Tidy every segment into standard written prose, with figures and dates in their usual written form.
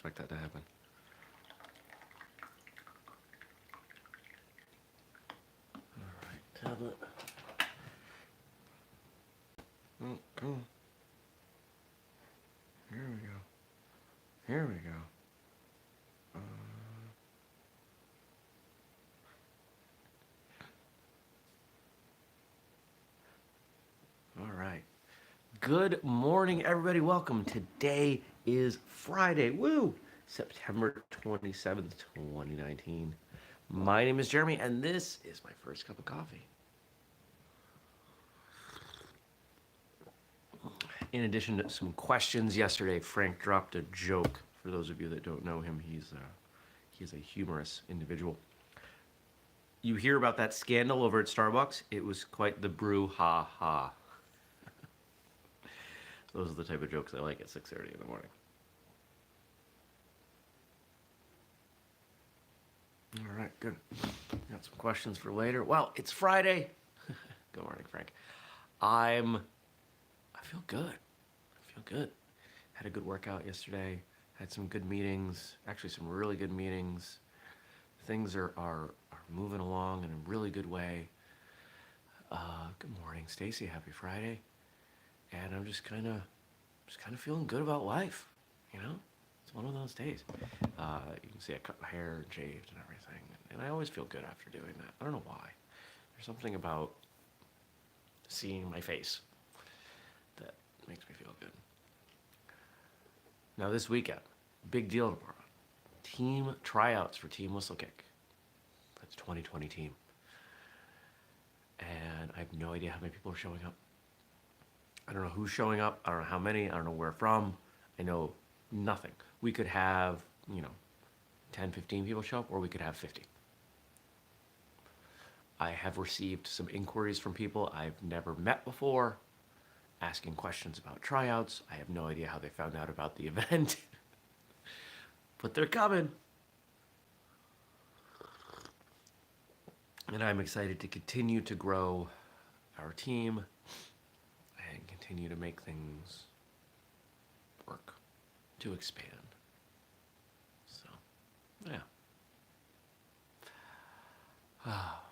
expect that to happen. All right, tablet. Oh, come on. Here we go. Here we go. All right. Good morning, everybody. Welcome. Today is Friday. Woo! September 27th, 2019. My name is Jeremy, and this is my first cup of coffee. In addition to some questions yesterday, Frank dropped a joke. For those of you that don't know him, he's a humorous individual. You hear about that scandal over at Starbucks? It was quite the brouhaha. Those are the type of jokes I like at 6:30 in the morning. All right, good. Got some questions for later. Well, it's Friday. Good morning, Frank. I feel good. I feel good. Had a good workout yesterday. Had some good meetings. Actually, some really good meetings. Things are moving along in a really good way. Good morning, Stacy. Happy Friday. And I'm just kind of feeling good about life. You know, it's one of those days. You can see I cut my hair and shaved and everything, and I always feel good after doing that. I don't know why. There's something about seeing my face that makes me feel good. Now this weekend, big deal tomorrow. Team tryouts for Team Whistlekick. That's 2020 team. And I have no idea how many people are showing up. I don't know who's showing up. I don't know how many. I don't know where from. I know nothing. We could have, 10, 15 people show up, or we could have 50. I have received some inquiries from people I've never met before, asking questions about tryouts. I have no idea how they found out about the event, but they're coming. And I'm excited to continue to grow our team and continue to make things work, to expand. So, yeah.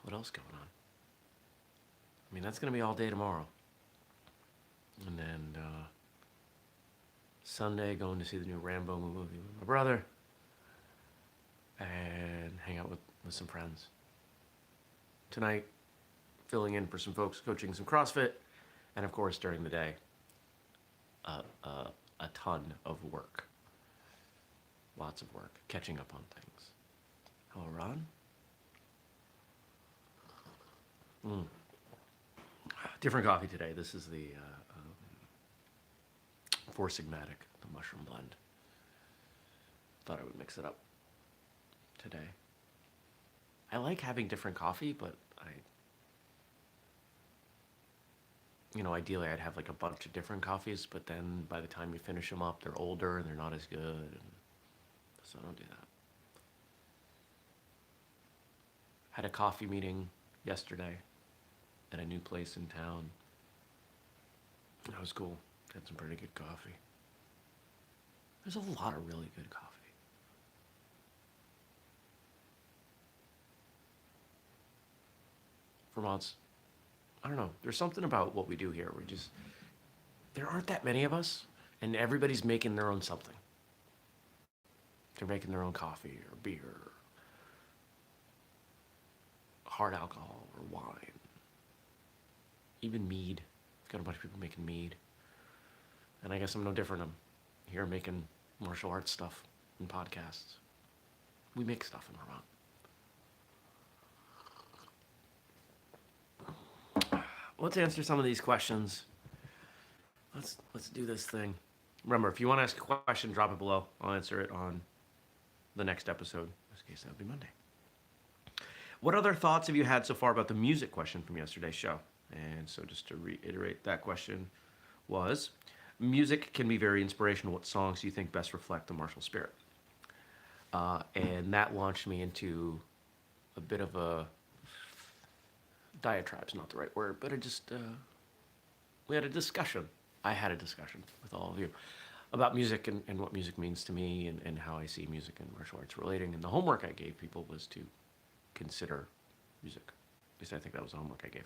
What else going on? I mean, that's going to be all day tomorrow. And then Sunday, going to see the new Rambo movie with my brother and hang out with some friends. Tonight, filling in for some folks, coaching some CrossFit, and of course, during the day, a ton of work. Lots of work, catching up on things. Hello, Ron? Different coffee today. This is the Four Sigmatic, the mushroom blend. Thought I would mix it up today. I like having different coffee, but ideally I'd have like a bunch of different coffees, but then by the time you finish them up, they're older and they're not as good, and so I don't do that. Had a coffee meeting yesterday at a new place in town. That was cool. Had some pretty good coffee. There's a lot of really good coffee. Vermont's, I don't know, there's something about what we do here. There aren't that many of us, and everybody's making their own something. They're making their own coffee or beer, or hard alcohol or wine, even mead. Got a bunch of people making mead. And I guess I'm no different. I'm here making martial arts stuff and podcasts. We make stuff in Vermont. Let's answer some of these questions. Let's do this thing. Remember, if you want to ask a question, drop it below. I'll answer it on the next episode. In this case, that'll be Monday. What other thoughts have you had so far about the music question from yesterday's show? And so just to reiterate, that question was, music can be very inspirational. What songs do you think best reflect the martial spirit? And that launched me into a bit of a diatribe's not the right word, but we had a discussion. I had a discussion with all of you about music and what music means to me and how I see music and martial arts relating. And the homework I gave people was to consider music. At least I think that was the homework I gave.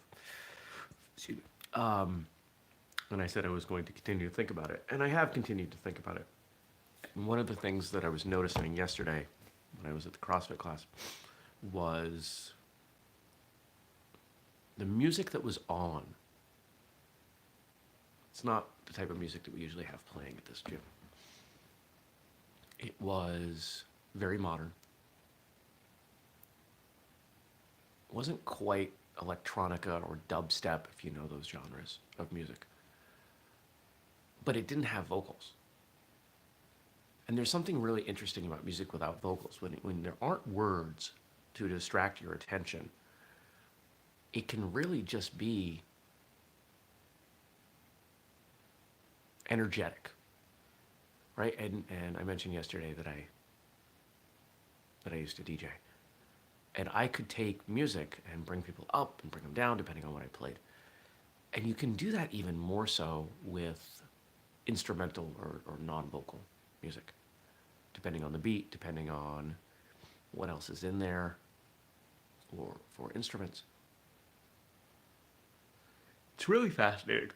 Excuse me. And I said I was going to continue to think about it. And I have continued to think about it. And one of the things that I was noticing yesterday when I was at the CrossFit class was the music that was on. It's not the type of music that we usually have playing at this gym. It was very modern. It wasn't quite electronica or dubstep, if you know those genres of music. But it didn't have vocals. And there's something really interesting about music without vocals. When there aren't words to distract your attention, it can really just be energetic, right? And I mentioned yesterday that I used to DJ. And I could take music and bring people up and bring them down depending on what I played. And you can do that even more so with instrumental or non-vocal music, depending on the beat, depending on what else is in there for instruments. It's really fascinating.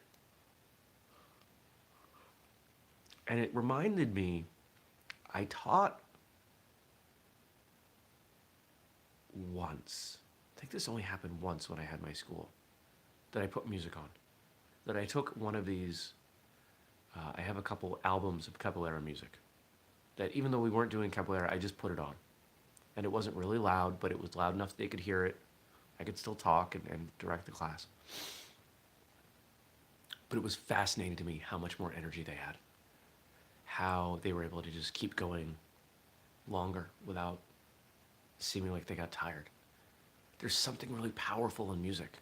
And it reminded me, I taught once. I think this only happened once when I had my school, that I put music on. That I took one of these, I have a couple albums of capoeira music, that even though we weren't doing capoeira, I just put it on. And it wasn't really loud, but it was loud enough they could hear it. I could still talk and direct the class. But it was fascinating to me how much more energy they had. How they were able to just keep going longer without seeming like they got tired. There's something really powerful in music.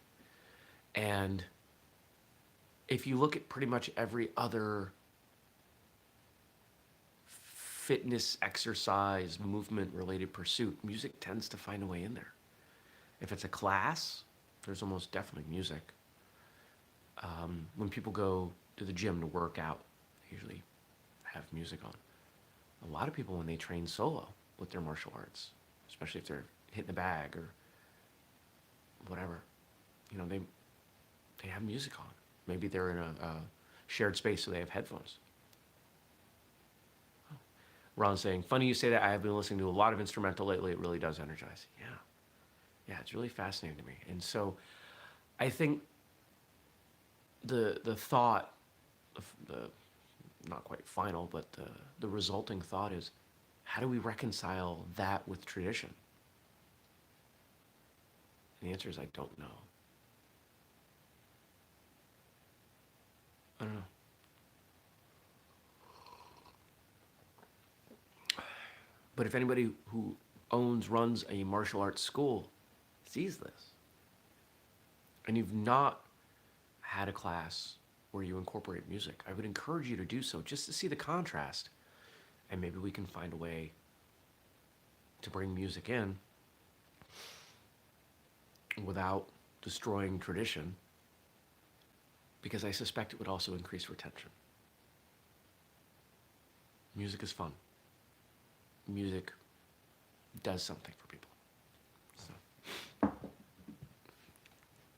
And if you look at pretty much every other fitness, exercise, movement related pursuit, music tends to find a way in there. If it's a class, there's almost definitely music. When people go to the gym to work out, they usually have music on. A lot of people, when they train solo with their martial arts, especially if they're hitting the bag or whatever, you know, they have music on. Maybe they're in a shared space, so they have headphones. Ron's saying, funny you say that. I have been listening to a lot of instrumental lately. It really does energize. Yeah. Yeah, it's really fascinating to me. And so I think the thought, the not quite final, but the resulting thought is, how do we reconcile that with tradition? And the answer is, I don't know. I don't know. But if anybody who runs a martial arts school sees this, and you've not had a class where you incorporate music, I would encourage you to do so just to see the contrast. And maybe we can find a way to bring music in without destroying tradition, because I suspect it would also increase retention. Music is fun. Music does something for people. So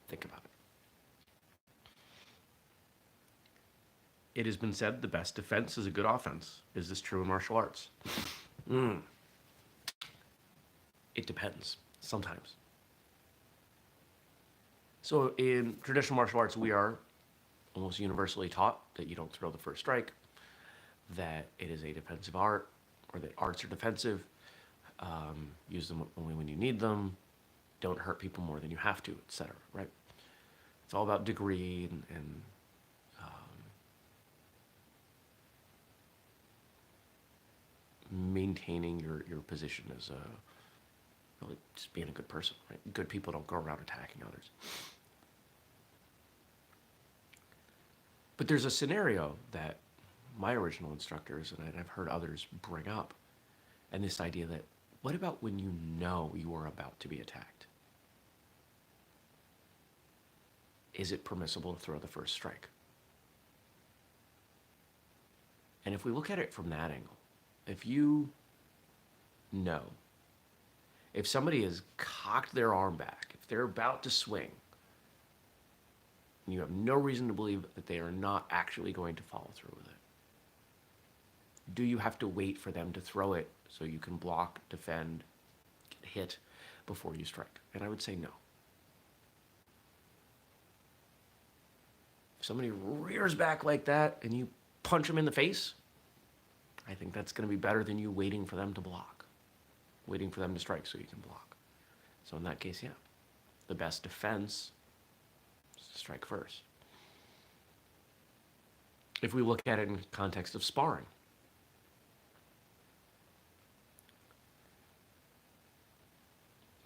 think about it. It has been said the best defense is a good offense. Is this true in martial arts? It depends, sometimes. So in traditional martial arts, we are almost universally taught that you don't throw the first strike, that it is a defensive art, or that arts are defensive. Use them only when you need them. Don't hurt people more than you have to, etc. Right? It's all about degree and maintaining your position as really just being a good person. Right? Good people don't go around attacking others. But there's a scenario that my original instructors, and I've heard others bring up, and this idea that, what about when you know you are about to be attacked? Is it permissible to throw the first strike? And if we look at it from that angle, if you know, if somebody has cocked their arm back, if they're about to swing, and you have no reason to believe that they are not actually going to follow through with it, do you have to wait for them to throw it so you can block, defend, get hit before you strike? And I would say no. If somebody rears back like that and you punch them in the face, I think that's going to be better than you waiting for them to block, waiting for them to strike so you can block. So in that case, yeah, the best defense is to strike first. If we look at it in context of sparring,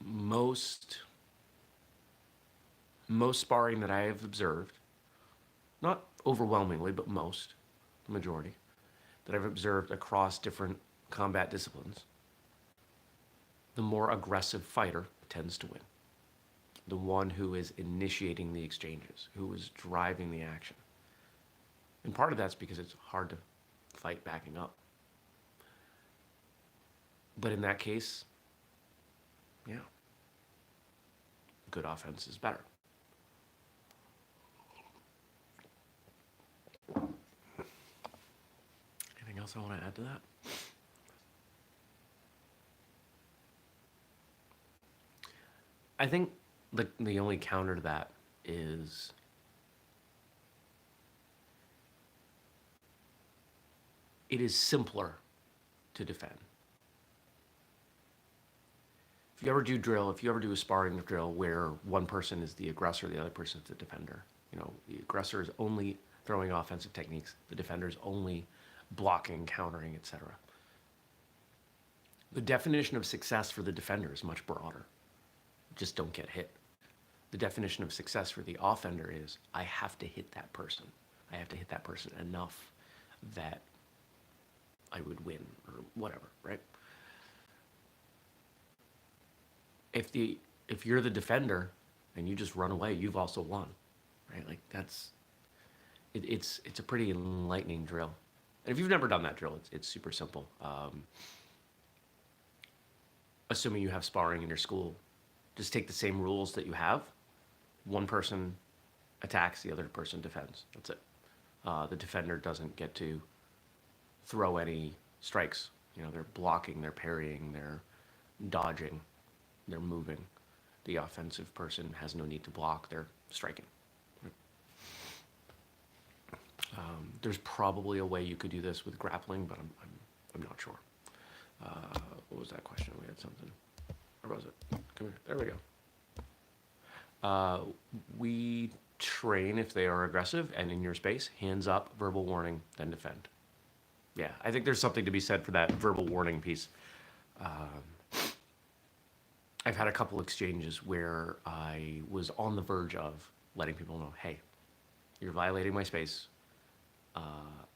most sparring that I have observed, not overwhelmingly, but most, the majority, that I've observed across different combat disciplines, the more aggressive fighter tends to win. The one who is initiating the exchanges, who is driving the action. And part of that's because it's hard to fight backing up. But in that case, yeah, good offense is better. Anything else I want to add to that? I think the only counter to that is it is simpler to defend. If you ever do drill, if you ever do a sparring drill where one person is the aggressor, the other person is the defender, the aggressor is only throwing offensive techniques, the defender is only blocking, countering, etc. The definition of success for the defender is much broader. Just don't get hit. The definition of success for the offender is I have to hit that person. I have to hit that person enough that I would win or whatever, right? If you're the defender and you just run away, you've also won, right? Like it's a pretty enlightening drill. And if you've never done that drill, it's super simple. Assuming you have sparring in your school, just take the same rules that you have. One person attacks, the other person defends. That's it. The defender doesn't get to throw any strikes. They're blocking, they're parrying, they're dodging, they're moving. The offensive person has no need to block, they're striking. There's probably a way you could do this with grappling, but I'm not sure. What was that question? We had something. Where was it? Come here. There we go. We train if they are aggressive and in your space, hands up, verbal warning, then defend. Yeah, I think there's something to be said for that verbal warning piece. I've had a couple exchanges where I was on the verge of letting people know, hey, you're violating my space.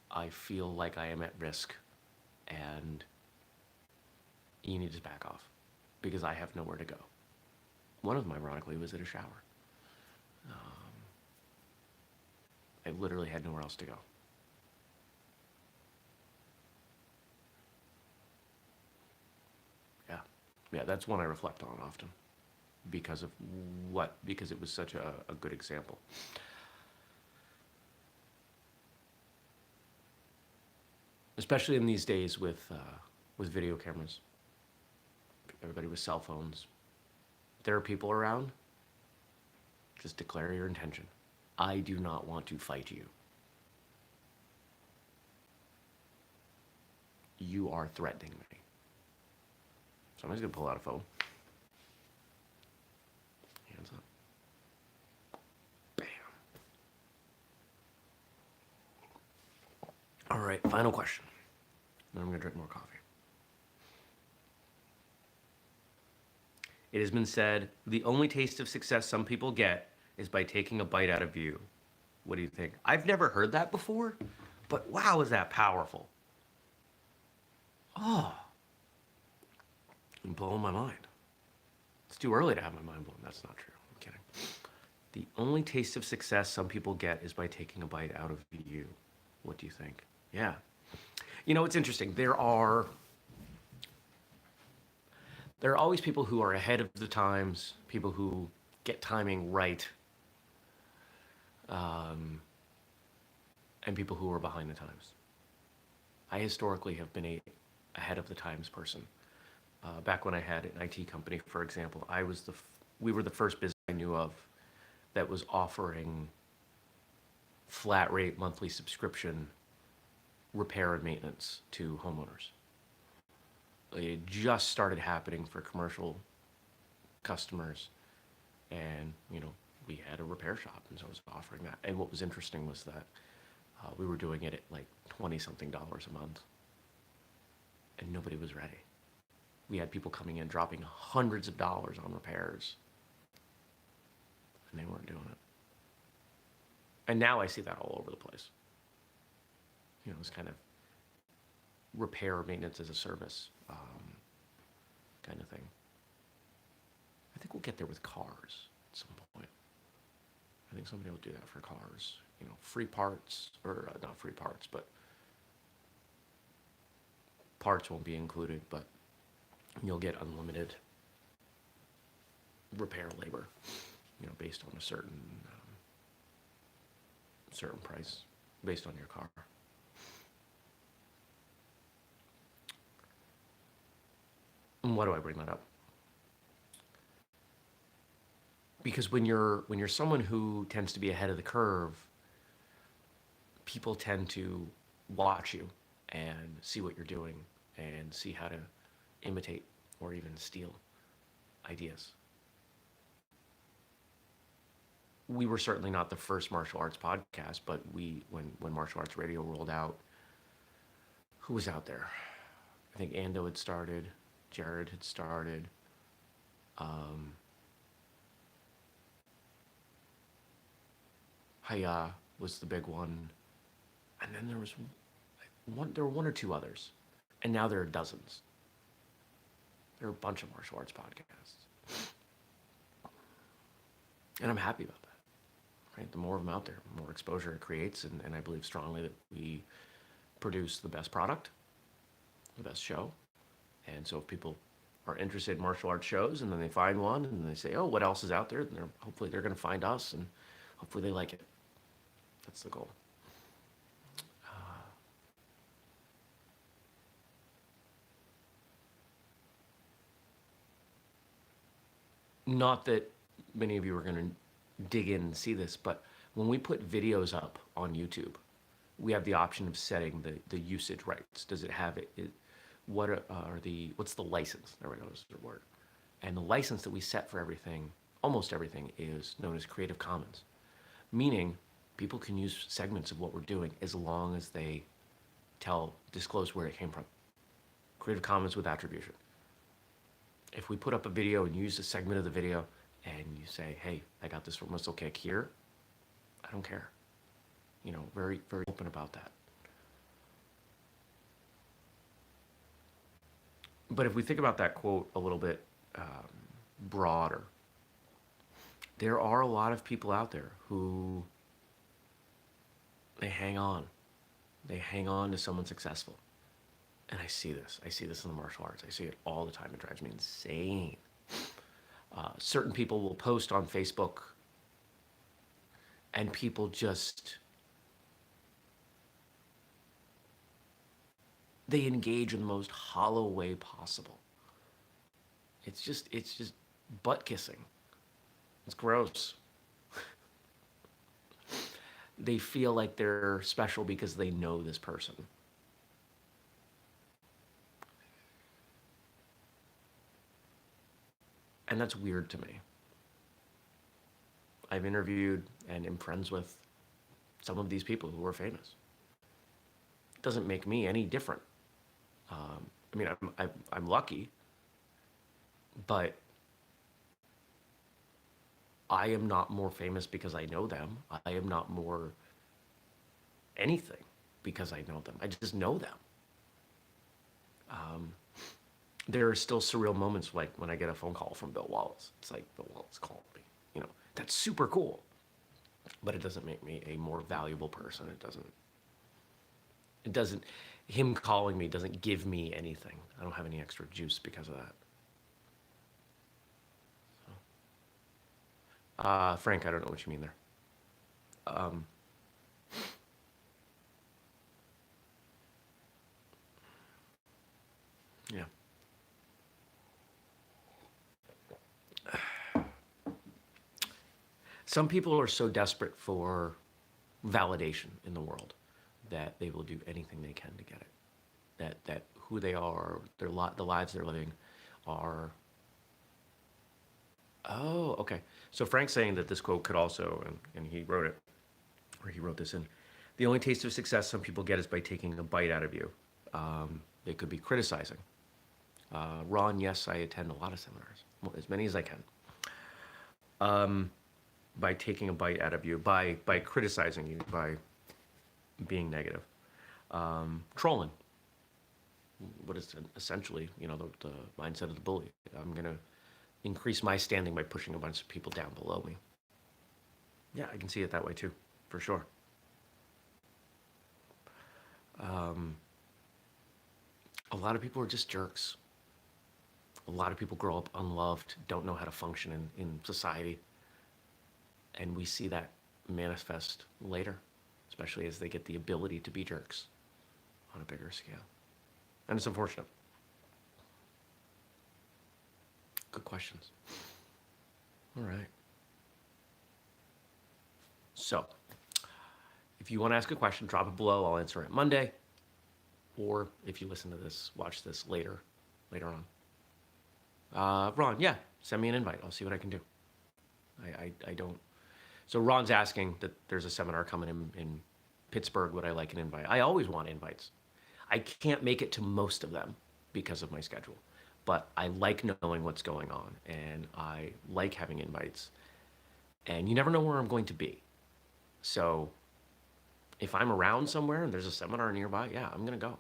I feel like I am at risk and you need to back off because I have nowhere to go. One of them, ironically, was at a shower. I literally had nowhere else to go. Yeah, that's one I reflect on often because it was such a good example. Especially in these days with video cameras, everybody with cell phones. There are people around, just declare your intention. I do not want to fight you. You are threatening me. Somebody's gonna pull out a phone. Hands up. Bam. All right, final question. Then I'm gonna drink more coffee. It has been said, the only taste of success some people get is by taking a bite out of view. What do you think? I've never heard that before, but wow, is that powerful. Oh. Blowing my mind. It's too early to have my mind blown. That's not true. I'm kidding. The only taste of success some people get is by taking a bite out of you. What do you think? Yeah. It's interesting. There are always people who are ahead of the times, people who get timing right, um, and people who are behind the times. I historically have been a ahead of the times person. Back when I had an IT company, for example, we were the first business I knew of that was offering flat rate monthly subscription repair and maintenance to homeowners. It just started happening for commercial customers, and we had a repair shop, and so I was offering that. And what was interesting was that we were doing it at like 20 something dollars a month, and nobody was ready. We had people coming in dropping hundreds of dollars on repairs, and they weren't doing it. And now I see that all over the place. This kind of repair maintenance as a service kind of thing. I think we'll get there with cars at some point. I think somebody will do that for cars. Free parts, or not free parts, but parts won't be included, but you'll get unlimited repair labor, based on a certain price, based on your car. And why do I bring that up? Because when you're someone who tends to be ahead of the curve, people tend to watch you and see what you're doing and see how to imitate or even steal ideas. We were certainly not the first martial arts podcast, but when martial arts radio rolled out, who was out there? I think Ando had started, Jared had started. Um, Haya was the big one, and then there was one. There were one or two others, and now there are dozens. There are a bunch of martial arts podcasts, and I'm happy about that. Right, the more of them out there, the more exposure it creates, and I believe strongly that we produce the best product, the best show, and so if people are interested in martial arts shows, and then they find one, and they say, "Oh, what else is out there?" Then hopefully they're going to find us, and hopefully they like it. That's the goal. Not that many of you are going to dig in and see this, but when we put videos up on YouTube, we have the option of setting the usage rights. Does it have it? What's the license? There we go, is the word. And the license that we set for everything, almost everything, is known as Creative Commons, meaning people can use segments of what we're doing as long as they disclose where it came from. Creative Commons with attribution. If we put up a video and use a segment of the video and you say, "Hey, I got this from Whistlekick here," I don't care. Very, very open about that. But if we think about that quote a little bit broader, there are a lot of people out there who they hang on. They hang on to someone successful. And I see this. I see this in the martial arts. I see it all the time. It drives me insane. Certain people will post on Facebook, and people just they engage in the most hollow way possible. It's just butt kissing. It's gross. They feel like they're special because they know this person. And that's weird to me. I've interviewed and am friends with some of these people who are famous. It doesn't make me any different. I mean, I'm lucky, but I am not more famous because I know them. I am not more anything because I know them. I just know them. There are still surreal moments like when I get a phone call from Bill Wallace. It's like Bill Wallace called me. That's super cool. But it doesn't make me a more valuable person. It doesn't. him calling me doesn't give me anything. I don't have any extra juice because of that. Frank, I don't know what you mean there. Um, yeah. Some people are so desperate for validation in the world that they will do anything they can to get it. That who they are, the lives they're living, are. Oh, okay. So Frank's saying that this quote could also, and he wrote it, or he wrote this in. The only taste of success some people get is by taking a bite out of you. They could be criticizing. Ron, yes, I attend a lot of seminars, well, as many as I can. By taking a bite out of you, by criticizing you, by being negative, trolling. What is essentially, the mindset of the bully. I'm gonna increase my standing by pushing a bunch of people down below me. Yeah, I can see it that way too, for sure. Um, a lot of people are just jerks. A lot of people grow up unloved, don't know how to function in society, and we see that manifest later, especially as they get the ability to be jerks on a bigger scale. And it's unfortunate. Good questions. All right. So, if you want to ask a question, drop it below. I'll answer it Monday. Or if you listen to this, watch this later on. Ron, yeah, send me an invite. I'll see what I can do. I don't. So Ron's asking that there's a seminar coming in Pittsburgh. Would I like an invite? I always want invites. I can't make it to most of them because of my schedule, but I like knowing what's going on, and I like having invites. And you never know where I'm going to be. So if I'm around somewhere and there's a seminar nearby, yeah, I'm gonna go.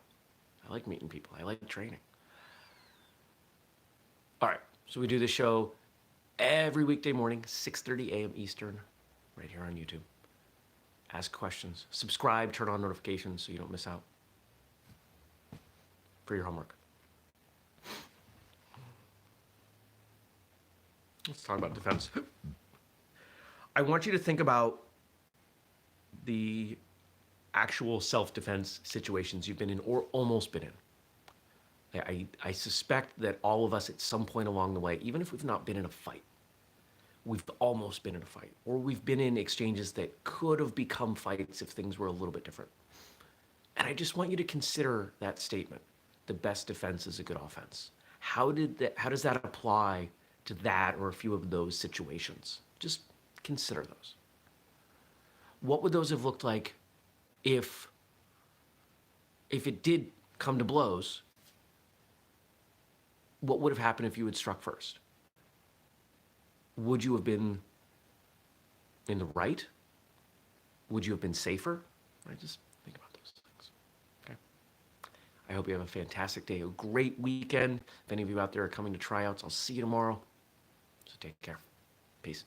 I like meeting people. I like training. All right, so we do the show every weekday morning, 6:30 a.m. Eastern, right here on YouTube. Ask questions, subscribe, turn on notifications so you don't miss out for your homework. Let's talk about defense. I want you to think about the actual self-defense situations you've been in or almost been in. I suspect that all of us at some point along the way, even if we've not been in a fight, we've almost been in a fight, or we've been in exchanges that could have become fights if things were a little bit different. And I just want you to consider that statement. The best defense is a good offense. How does that apply to that or a few of those situations? Just consider those. What would those have looked like if it did come to blows? What would have happened if you had struck first? Would you have been in the right? Would you have been safer? Just think about those things. Okay. I hope you have a fantastic day, a great weekend. If any of you out there are coming to tryouts, I'll see you tomorrow. So take care. Peace.